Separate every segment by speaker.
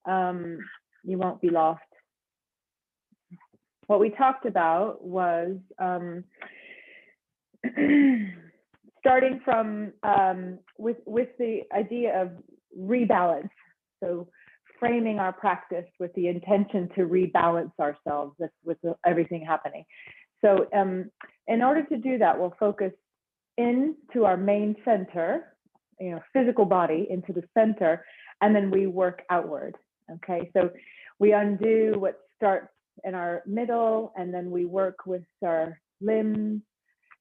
Speaker 1: You won't be lost. What we talked about was starting from with the idea of rebalance. So framing our practice with the intention to rebalance ourselves with everything happening. So in order to do that, we'll focus into our main center, physical body into the center, and then we work outward. Okay, so we undo what starts in our middle, and then we work with our limbs.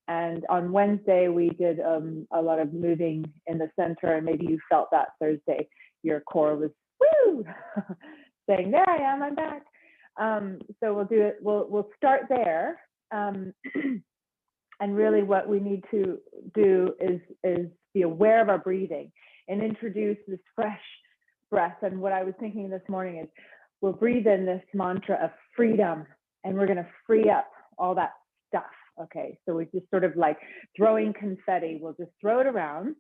Speaker 1: And on Wednesday, we did a lot of moving in the center, and maybe you felt that Thursday, your core was woo, saying, there I am, I'm back. So we'll do it, we'll start there. And really what we need to do is be aware of our breathing and introduce this fresh breath. And what I was thinking this morning is we'll breathe in this mantra of freedom, and we're gonna free up all that stuff. Okay, so we're just sort of like throwing confetti. We'll just throw it around,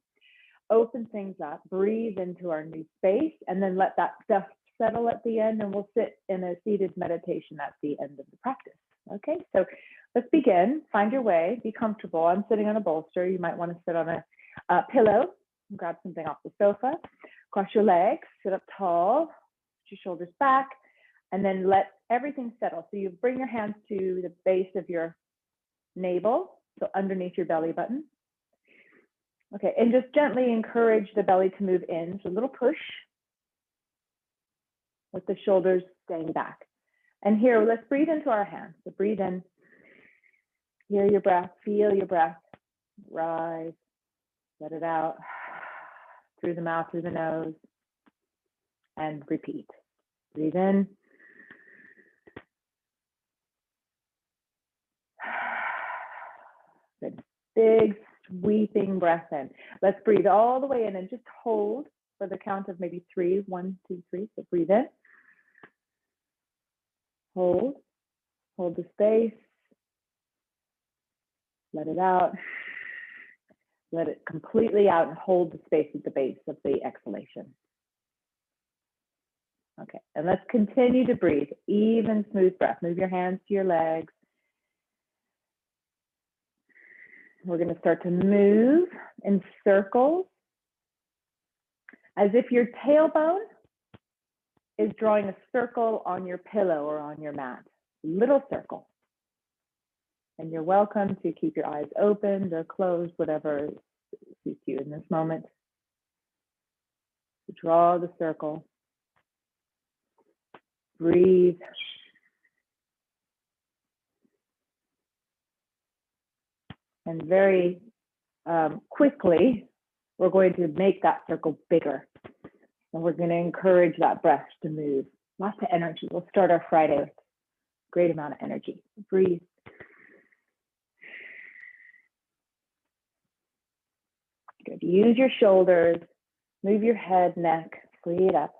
Speaker 1: open things up, breathe into our new space, and then let that stuff settle at the end, and we'll sit in a seated meditation at the end of the practice. Okay, so let's begin. Find your way, be comfortable. I'm sitting on a bolster. You might want to sit on a pillow, grab something off the sofa, cross your legs, sit up tall, put your shoulders back, and then let everything settle. So you bring your hands to the base of your navel, so underneath your belly button. Okay, and just gently encourage the belly to move in. So a little push with the shoulders staying back. And here, let's breathe into our hands. So breathe in, hear your breath, feel your breath, rise, let it out through the mouth, through the nose, and repeat. Breathe in. Good. Big sweeping breath in. Let's breathe all the way in and just hold for the count of maybe 3. 1, 2, 3. So breathe in. Hold the space. Let it out. Let it completely out and hold the space at the base of the exhalation. Okay, and let's continue to breathe. Even, smooth breath. Move your hands to your legs. We're going to start to move in circles as if your tailbone is drawing a circle on your pillow or on your mat. Little circle. And you're welcome to keep your eyes open or closed, whatever suits you in this moment. Draw the circle. Breathe. And very quickly, we're going to make that circle bigger. And we're going to encourage that breath to move. Lots of energy. We'll start our Friday with a great amount of energy. Breathe. Good. Use your shoulders. Move your head, neck. Free it up.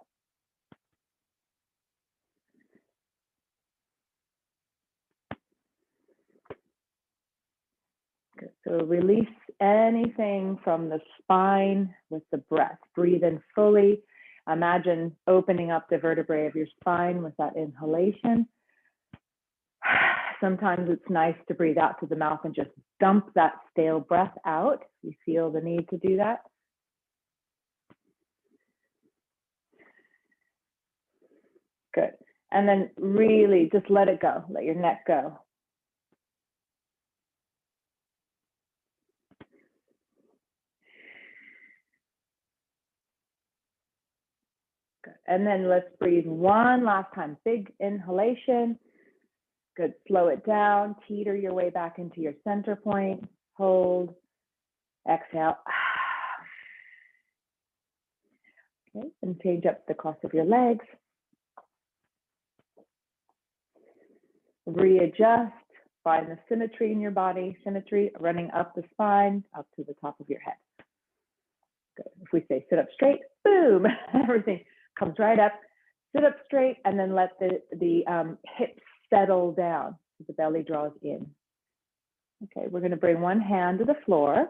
Speaker 1: So release anything from the spine with the breath. Breathe in fully. Imagine opening up the vertebrae of your spine with that inhalation. Sometimes it's nice to breathe out to the mouth and just dump that stale breath out. You feel the need to do that. Good. And then really just let it go. Let your neck go. Good. And then let's breathe one last time. Big inhalation. Good. Slow it down. Teeter your way back into your center point. Hold. Exhale. Okay. And change up the cross of your legs. Readjust. Find the symmetry in your body. Symmetry running up the spine, up to the top of your head. Good. If we say sit up straight, boom, everything comes right up. Sit up straight, and then let the hips settle down so the belly draws in. Okay, we're going to bring one hand to the floor.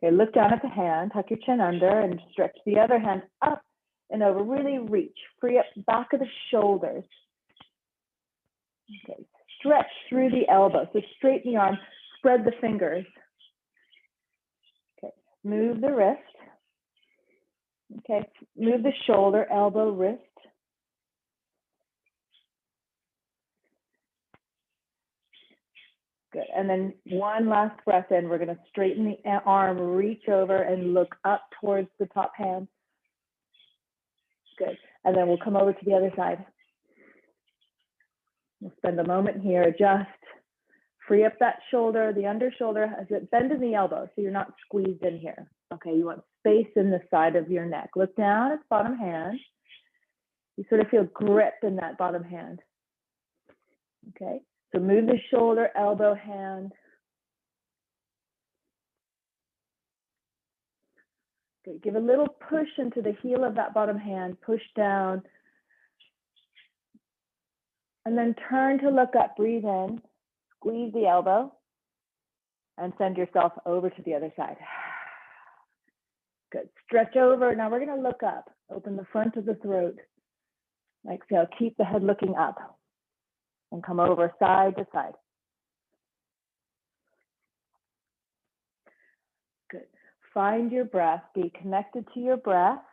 Speaker 1: Okay, look down at the hand, tuck your chin under and stretch the other hand up and over. Really reach, free up the back of the shoulders. Okay, stretch through the elbow. So straighten the arm, spread the fingers. Okay, move the wrist. Okay, move the shoulder, elbow, wrist. Good, and then one last breath in. We're gonna straighten the arm, reach over and look up towards the top hand. Good, and then we'll come over to the other side. We'll spend a moment here, adjust, free up that shoulder, the under shoulder, bend in the elbow so you're not squeezed in here. Okay, you want space in the side of your neck. Look down at the bottom hand. You sort of feel grip in that bottom hand. Okay, so move the shoulder, elbow, hand. Okay, give a little push into the heel of that bottom hand, push down. And then turn to look up, breathe in, squeeze the elbow, and send yourself over to the other side. Good, stretch over. Now we're gonna look up, open the front of the throat. Exhale, keep the head looking up and come over side to side. Good, find your breath, be connected to your breath,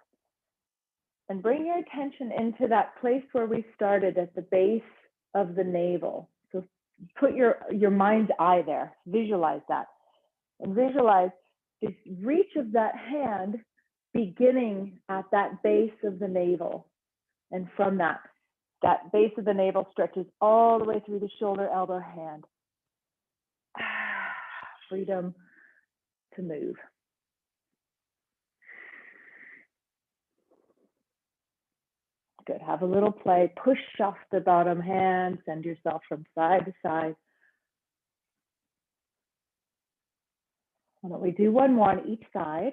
Speaker 1: and bring your attention into that place where we started at the base of the navel. So put your mind's eye there, visualize that, and visualize this reach of that hand beginning at that base of the navel. And from that base of the navel stretches all the way through the shoulder, elbow, hand. Freedom to move. Good, have a little play. Push off the bottom hand, send yourself from side to side. Why don't we do one more on each side?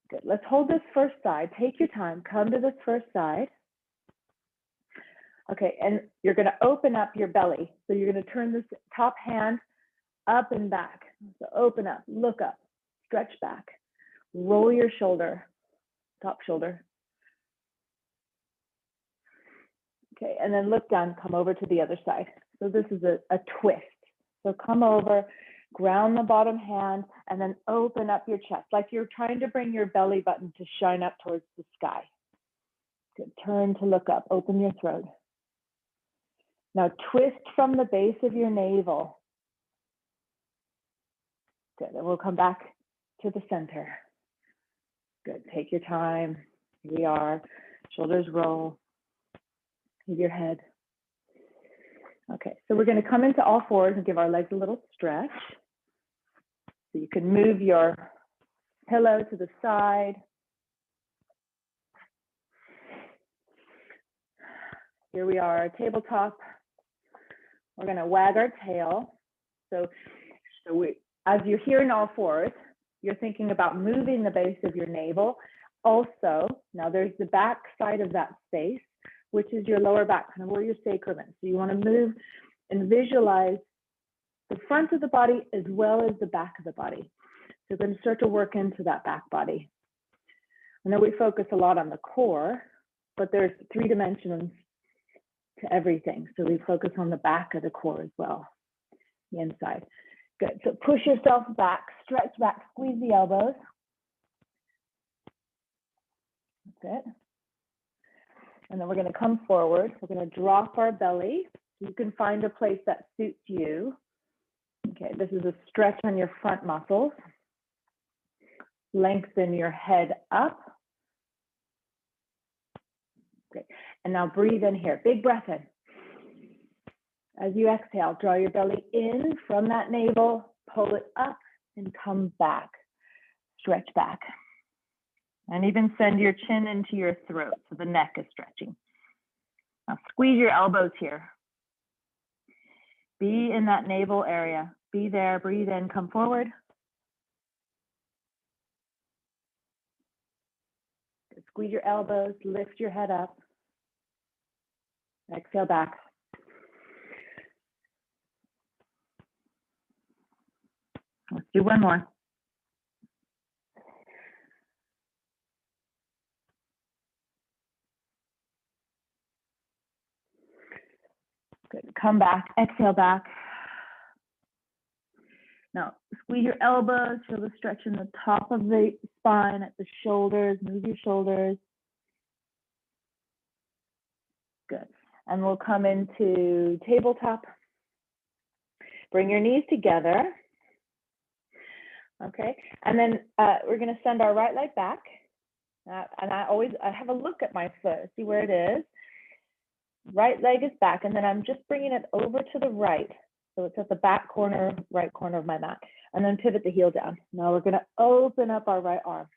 Speaker 1: Good, let's hold this first side. Take your time, come to this first side. Okay, and you're gonna open up your belly. So you're gonna turn this top hand up and back. So open up, look up, stretch back, roll your shoulder, top shoulder. Okay, and then look down, come over to the other side. So this is a twist. So come over, ground the bottom hand, and then open up your chest, like you're trying to bring your belly button to shine up towards the sky. Good, turn to look up, open your throat. Now twist from the base of your navel. Good, and we'll come back to the center. Good, take your time. Here we are, shoulders roll, leave your head. Okay, so we're gonna come into all fours and give our legs a little stretch. So you can move your pillow to the side. Here we are, tabletop. We're gonna wag our tail. So as you're here in all fours, you're thinking about moving the base of your navel. Also, now there's the back side of that space, which is your lower back, kind of where your sacrum is. So you wanna move and visualize the front of the body as well as the back of the body. So we're gonna start to work into that back body. I know we focus a lot on the core, but there's 3 dimensions to everything. So we focus on the back of the core as well, the inside. Good, so push yourself back, stretch back, squeeze the elbows. That's it. And then we're gonna come forward. We're gonna drop our belly. You can find a place that suits you. Okay, this is a stretch on your front muscles. Lengthen your head up. Great, and now breathe in here, big breath in. As you exhale, draw your belly in from that navel, pull it up and come back. Stretch back. And even send your chin into your throat so the neck is stretching. Now squeeze your elbows here. Be in that navel area. Be there, breathe in, come forward. Squeeze your elbows, lift your head up. Exhale back. Do one more. Good. Come back, exhale back. Now, squeeze your elbows, feel the stretch in the top of the spine, at the shoulders, move your shoulders. Good. And we'll come into tabletop. Bring your knees together. Okay, and then we're gonna send our right leg back. And I have a look at my foot, see where it is. Right leg is back, and then I'm just bringing it over to the right. So it's at the back corner, right corner of my mat. And then pivot the heel down. Now we're gonna open up our right arm.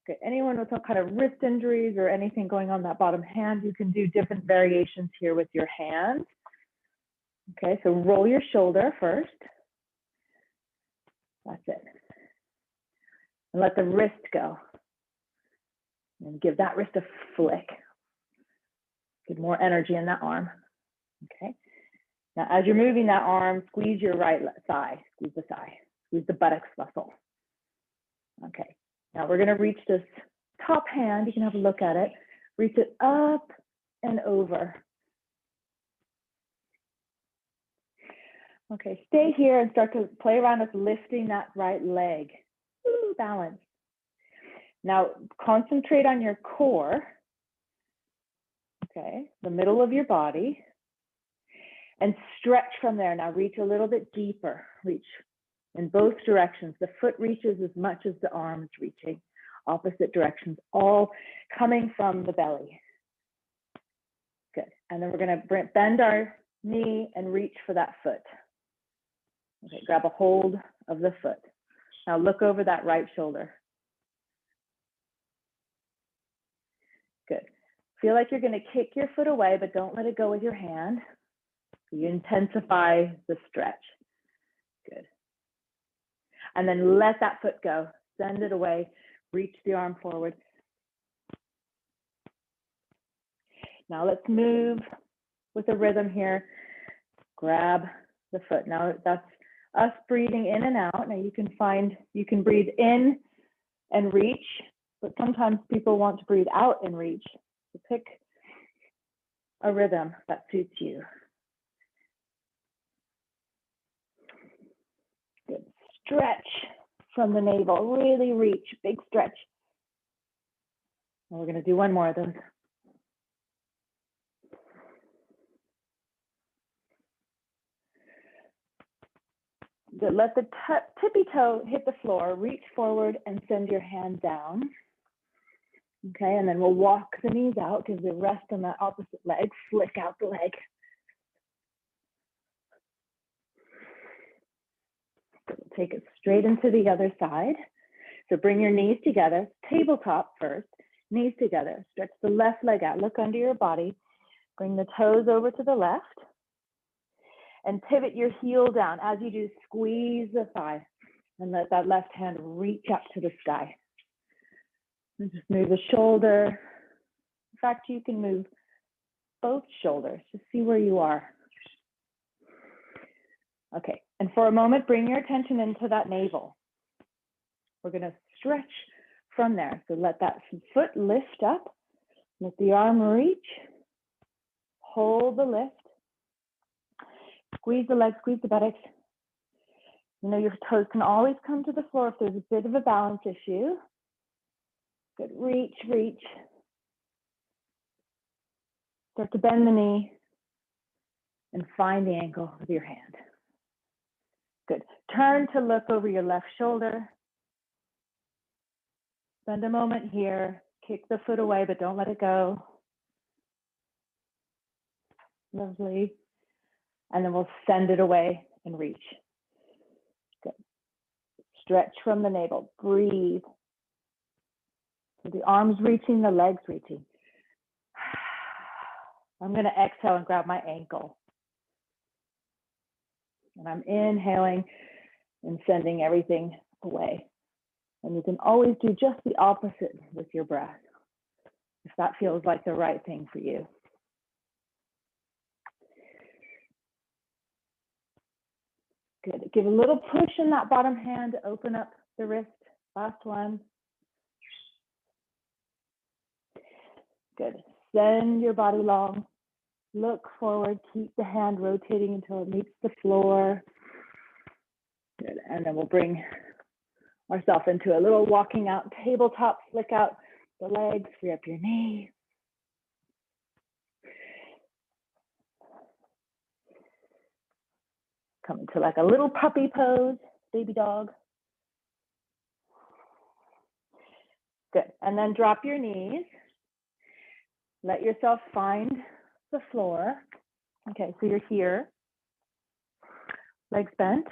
Speaker 1: Okay, anyone with some kind of wrist injuries or anything going on that bottom hand, you can do different variations here with your hand. Okay, so roll your shoulder first. That's it. And let the wrist go. And give that wrist a flick. Get more energy in that arm. Okay. Now, as you're moving that arm, squeeze your right thigh. Squeeze the thigh. Squeeze the buttocks muscle. Okay. Now we're going to reach this top hand. You can have a look at it. Reach it up and over. Okay. Stay here and start to play around with lifting that right leg. Ooh, balance. Now concentrate on your core. Okay, the middle of your body, and stretch from there. Now reach a little bit deeper, reach in both directions. The foot reaches as much as the arm is reaching, opposite directions, all coming from the belly. Good, and then we're gonna bend our knee and reach for that foot. Okay, grab a hold of the foot. Now look over that right shoulder. Good. Feel like you're going to kick your foot away, but don't let it go with your hand. You intensify the stretch. Good. And then let that foot go. Send it away. Reach the arm forward. Now let's move with a rhythm here. Grab the foot. Now that's us breathing in and out. Now you can breathe in and reach, but sometimes people want to breathe out and reach. So pick a rhythm that suits you. Good. Stretch from the navel, really reach, big stretch. And we're going to do one more of those. Good. Let the tippy toe hit the floor, reach forward and send your hand down. Okay, and then we'll walk the knees out, give the rest on that opposite leg, flick out the leg. So we'll take it straight into the other side. So bring your knees together, tabletop first, knees together, stretch the left leg out, look under your body, bring the toes over to the left, and pivot your heel down. As you do, squeeze the thigh and let that left hand reach up to the sky. And just move the shoulder. In fact, you can move both shoulders. Just see where you are. Okay, and for a moment, bring your attention into that navel. We're going to stretch from there. So let that foot lift up. Let the arm reach. Hold the lift. Squeeze the legs, squeeze the buttocks. You know, your toes can always come to the floor if there's a bit of a balance issue. Good, reach, reach. Start to bend the knee and find the ankle with your hand. Good, turn to look over your left shoulder. Spend a moment here, kick the foot away, but don't let it go. Lovely. And then we'll send it away and reach. Good. Stretch from the navel, breathe. So the arms reaching, the legs reaching. I'm going to exhale and grab my ankle. And I'm inhaling and sending everything away. And you can always do just the opposite with your breath, if that feels like the right thing for you. Good. Give a little push in that bottom hand to open up the wrist. Last one. Good. Send your body long. Look forward. Keep the hand rotating until it meets the floor. Good. And then we'll bring ourselves into a little walking out tabletop. Flick out the legs. Free up your knee. Come into like a little puppy pose, baby dog. Good. And then drop your knees. Let yourself find the floor. Okay, so you're here. Legs bent.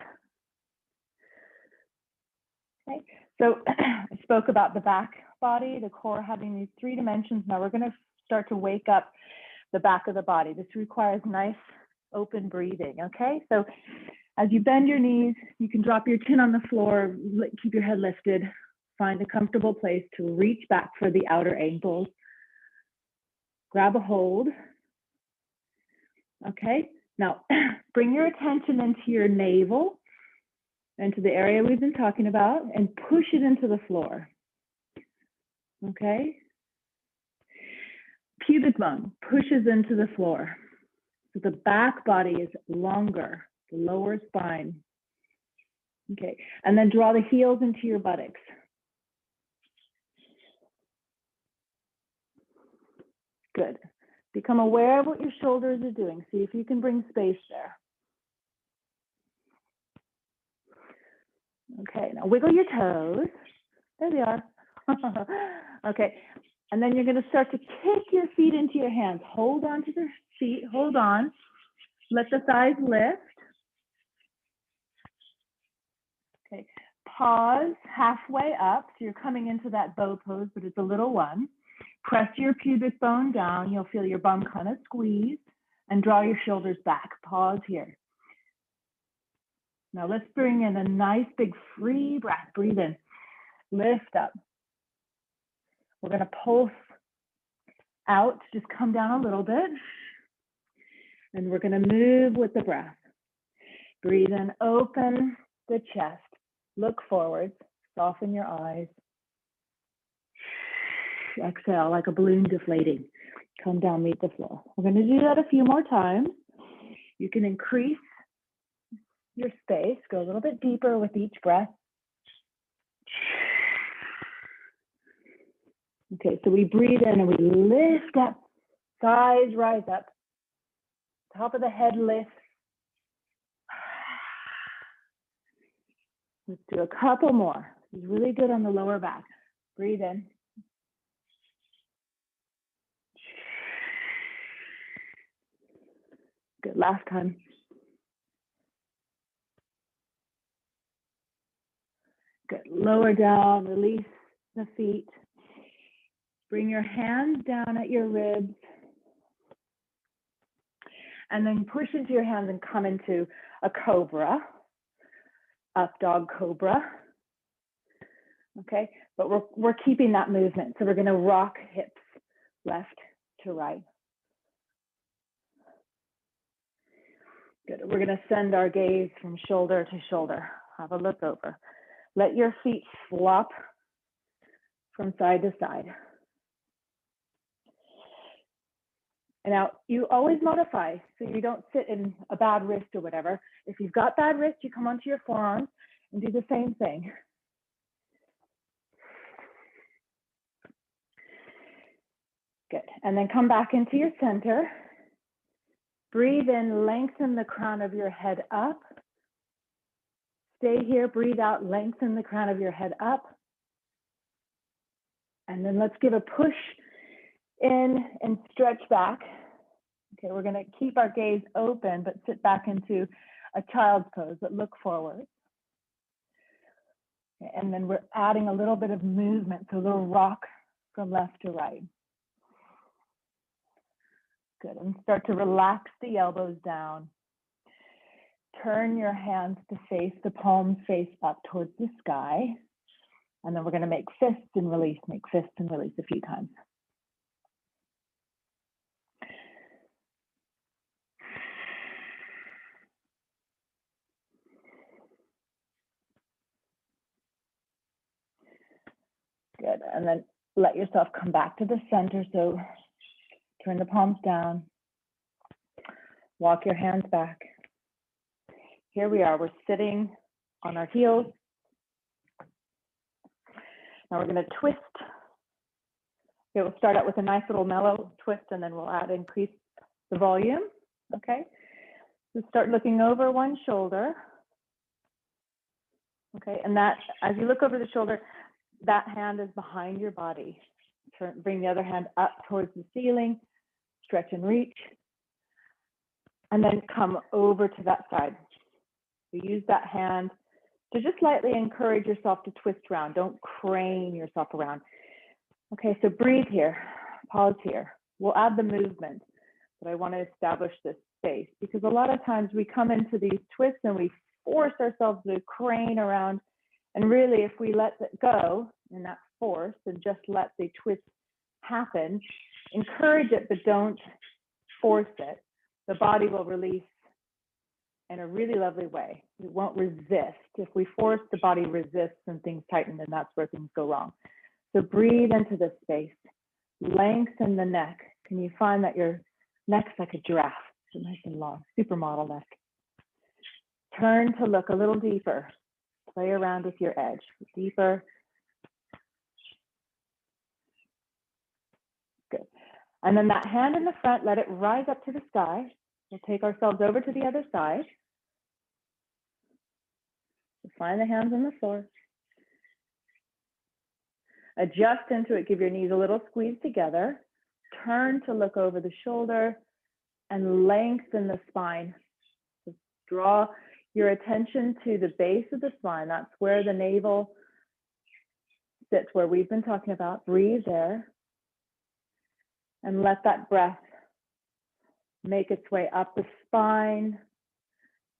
Speaker 1: Okay, so I spoke about the back body, the core having these 3 dimensions. Now we're going to start to wake up the back of the body. This requires nice open breathing, okay? So as you bend your knees, you can drop your chin on the floor, keep your head lifted, find a comfortable place to reach back for the outer ankles. Grab a hold. Okay, now bring your attention into your navel, into the area we've been talking about, and push it into the floor. Okay? Pubic bone pushes into the floor. So the back body is longer, the lower spine. Okay, and then draw the heels into your buttocks. Good. Become aware of what your shoulders are doing. See if you can bring space there. Okay, now wiggle your toes. There they are. Okay, and then you're going to start to kick your feet into your hands. Hold on to the feet. Hold on. Let the thighs lift. Okay, pause halfway up. So you're coming into that bow pose, but it's a little one. Press your pubic bone down. You'll feel your bum kind of squeeze and draw your shoulders back. Pause here. Now let's bring in a nice big free breath. Breathe in. Lift up. We're going to pulse out. Just come down a little bit. And we're going to move with the breath. Breathe in. Open the chest. Look forward. Soften your eyes. Exhale like a balloon deflating. Come down, meet the floor. We're going to do that a few more times. You can increase your space. Go a little bit deeper with each breath. Okay, so we breathe in and we lift up. Thighs rise up. Top of the head lifts. Let's do a couple more. This is really good on the lower back. Breathe in. Good, last time. Good, lower down, release the feet. Bring your hands down at your ribs. And then push into your hands and come into a cobra, up dog cobra. Okay, but we're keeping that movement. So we're gonna rock hips left to right. Good, we're gonna send our gaze from shoulder to shoulder. Have a look over. Let your feet flop from side to side. And now you always modify, so you don't sit in a bad wrist or whatever. If you've got bad wrist, you come onto your forearms and do the same thing. Good, and then come back into your center. Breathe in, lengthen the crown of your head up. Stay here, breathe out, lengthen the crown of your head up. And then let's give a push in and stretch back. Okay, we're gonna keep our gaze open, but sit back into a child's pose, but look forward. Okay, and then we're adding a little bit of movement, so a little rock from left to right. Good, and start to relax the elbows down. Turn your hands to face, the palms face up towards the sky. And then we're gonna make fists and release, make fists and release a few times. And then let yourself come back to the center. So turn the palms down. Walk your hands back. Here we are. We're sitting on our heels. Now we're going to twist. Okay, we'll start out with a nice little mellow twist, and then we'll increase the volume. Okay. So start looking over one shoulder. Okay, and that, as you look over the shoulder, that hand is behind your body. Bring the other hand up towards the ceiling, stretch and reach, and then come over to that side. So use that hand to just lightly encourage yourself to twist around. Don't crane yourself around. Okay, so breathe here, pause here. We'll add the movement, but I want to establish this space because a lot of times we come into these twists and we force ourselves to crane around. And really, if we let it go in that force and just let the twist happen, encourage it, but don't force it. The body will release in a really lovely way. It won't resist. If we force, the body resists and things tighten, and that's where things go wrong. So breathe into this space. Lengthen the neck. Can you find that your neck's like a giraffe? It's nice and long, supermodel neck. Turn to look a little deeper. Play around with your edge. Deeper. Good. And then that hand in the front, let it rise up to the sky. We'll take ourselves over to the other side. Find the hands on the floor. Adjust into it. Give your knees a little squeeze together. Turn to look over the shoulder and lengthen the spine. Just draw your attention to the base of the spine. That's where the navel sits, where we've been talking about. Breathe there. And let that breath make its way up the spine,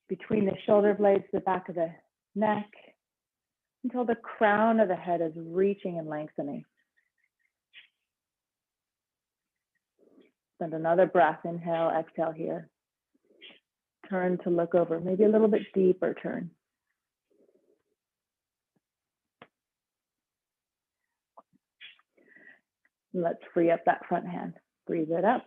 Speaker 1: between the shoulder blades, the back of the neck, until the crown of the head is reaching and lengthening. Send another breath, inhale, exhale here. Turn to look over, maybe a little bit deeper turn. Let's free up that front hand. Breathe it up.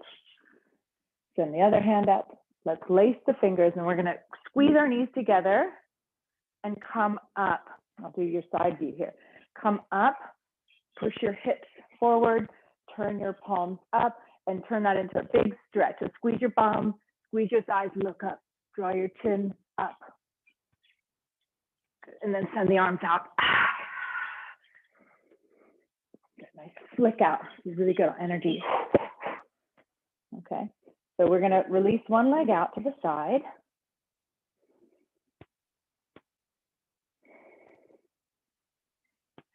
Speaker 1: Send the other hand up. Let's lace the fingers, and we're going to squeeze our knees together and come up. I'll do your side view here. Come up, push your hips forward, turn your palms up, and turn that into a big stretch. So squeeze your bum, squeeze your thighs, look up, draw your chin up. And then send the arms out. Get a nice flick out. It's really good energy. Okay, so we're going to release one leg out to the side.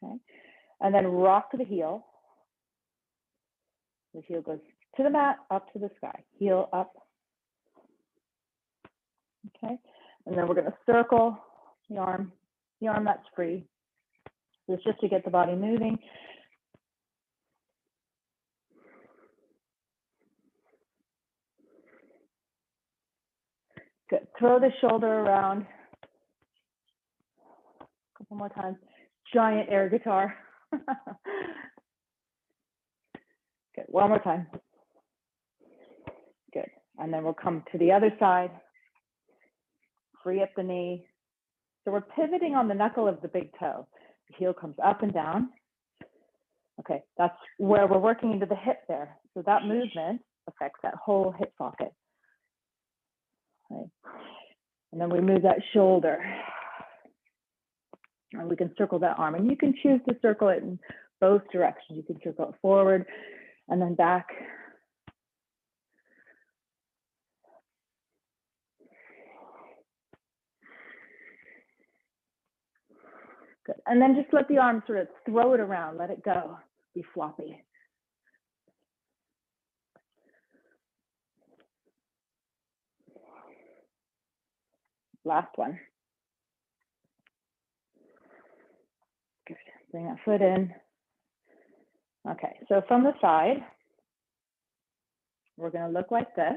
Speaker 1: Okay, and then rock to the heel. The heel goes to the mat, up to the sky, heel up. Okay, and then we're going to circle the arm that's free. This is just to get the body moving. Good. Throw the shoulder around. A couple more times. Giant air guitar. Good. One more time. Good. And then we'll come to the other side. Free up the knee. So we're pivoting on the knuckle of the big toe. The heel comes up and down. Okay, that's where we're working into the hip there. So that movement affects that whole hip socket. Right. And then we move that shoulder. And we can circle that arm. And you can choose to circle it in both directions. You can circle it forward and then back. Good. And then just let the arm sort of throw it around. Let it go. Be floppy. Last one. Good. Bring that foot in. Okay, so from the side, we're going to look like this.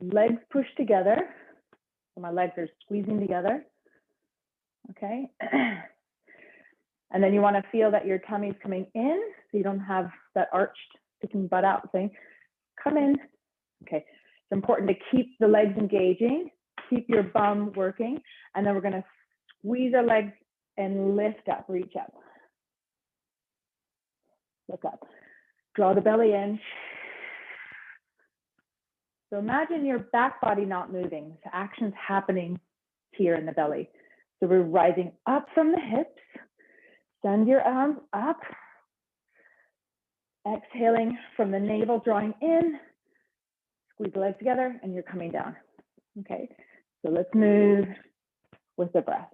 Speaker 1: Legs pushed together. So my legs are squeezing together. Okay. And then you want to feel that your tummy's coming in, so you don't have that arched sticking butt out thing. Come in. Okay, it's important to keep the legs engaging, keep your bum working, and then we're going to squeeze our legs and lift up, reach up. Look up. Draw the belly in. So imagine your back body not moving. So action's happening here in the belly. So we're rising up from the hips. Send your arms up. Exhaling from the navel, drawing in. Squeeze the legs together, and you're coming down. Okay, so let's move with the breath.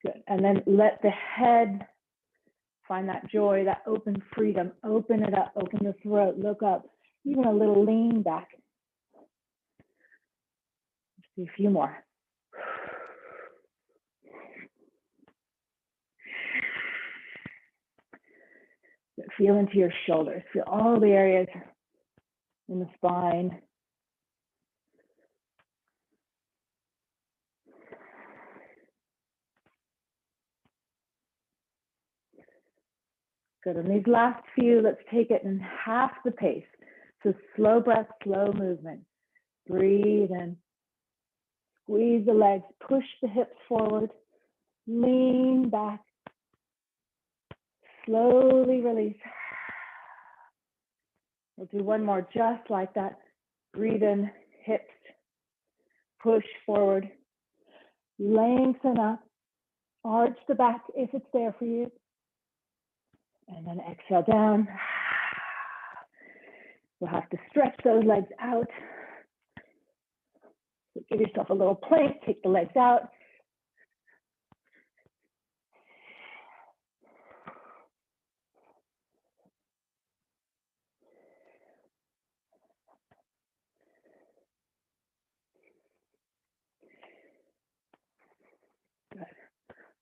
Speaker 1: Good, and then let the head find that joy, that open freedom. Open it up, open the throat, look up. Even a little lean back. Let's do a few more. Feel into your shoulders. Feel all the areas in the spine. Good, and these last few, let's take it in half the pace. So slow breath, slow movement. Breathe in. Squeeze the legs, push the hips forward, lean back. Slowly release. We'll do one more just like that. Breathe in, hips, push forward, lengthen up, arch the back if it's there for you. And then exhale down. You'll have to stretch those legs out. So give yourself a little plank, take the legs out. Good.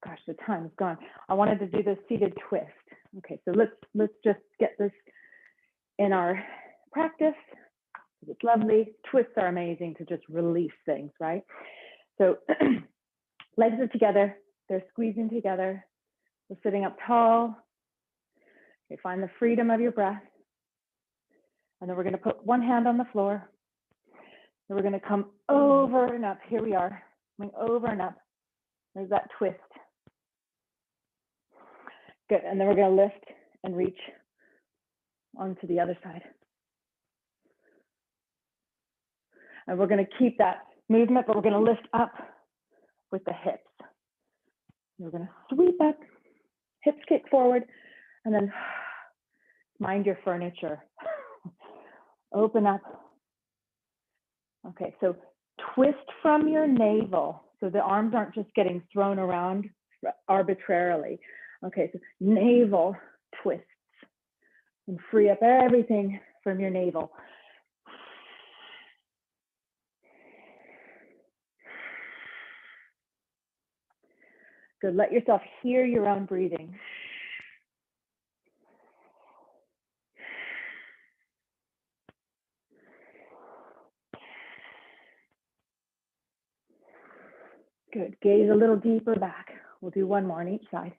Speaker 1: Gosh, the time's gone. I wanted to do the seated twist. Okay, so let's just get this in our practice. It's lovely. Twists are amazing to just release things, right? So legs are together. They're squeezing together. We're sitting up tall. Okay, find the freedom of your breath. And then we're going to put one hand on the floor. And we're going to come over and up. Here we are, coming over and up. There's that twist. Good, and then we're going to lift and reach onto the other side. And we're going to keep that movement, but we're going to lift up with the hips. We're going to sweep up, hips kick forward, and then mind your furniture. Open up. Okay, so twist from your navel. So the arms aren't just getting thrown around arbitrarily. Okay, so navel twists and free up everything from your navel. Good, let yourself hear your own breathing. Good, gaze a little deeper back. We'll do one more on each side.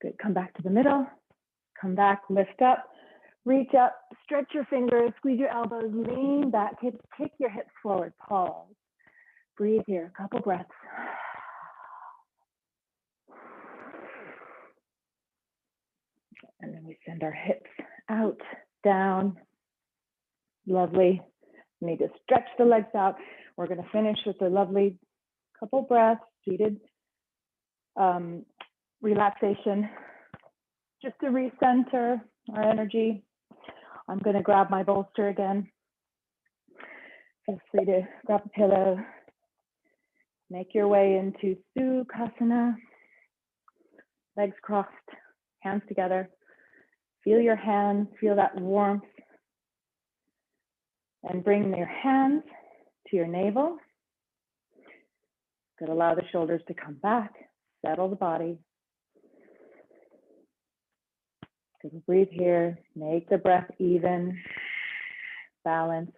Speaker 1: Good, come back to the middle. Come back, lift up, reach up, stretch your fingers, squeeze your elbows, lean back, kick your hips forward, pause. Breathe here, a couple breaths. And then we send our hips out, down. Lovely. We need to stretch the legs out. We're going to finish with a lovely couple breaths, seated relaxation, just to recenter our energy. I'm going to grab my bolster again. Feel free to grab a pillow. Make your way into Sukhasana. Legs crossed, hands together. Feel your hands, feel that warmth. And bring your hands to your navel. Good, allow the shoulders to come back, settle the body, So breathe here, make the breath even, balanced.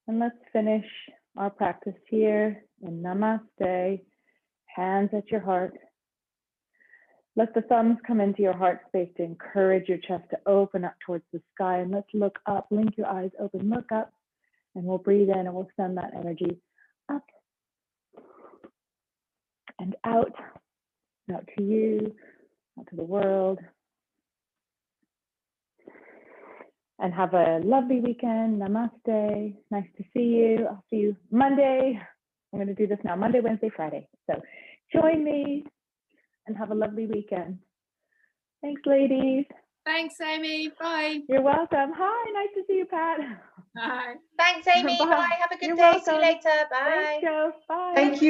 Speaker 1: And let's finish our practice here in Namaste, hands at your heart. Let the thumbs come into your heart space to encourage your chest to open up towards the sky. And let's look up, blink your eyes open, look up, and we'll breathe in and we'll send that energy up and out to you, out to the world. And have a lovely weekend. Namaste. Nice to see you. I'll see you Monday. I'm going to do this now, Monday, Wednesday, Friday. So join me and have a lovely weekend. Thanks, ladies.
Speaker 2: Thanks, Amy. Bye.
Speaker 1: You're welcome. Hi, nice to see you, Pat.
Speaker 2: Bye.
Speaker 3: Thanks, Amy.
Speaker 1: Bye.
Speaker 3: Bye. Have a good
Speaker 1: You're
Speaker 3: day. See
Speaker 1: welcome.
Speaker 3: you later. Bye.
Speaker 1: Thanks, Joe. Bye.
Speaker 4: Thank you.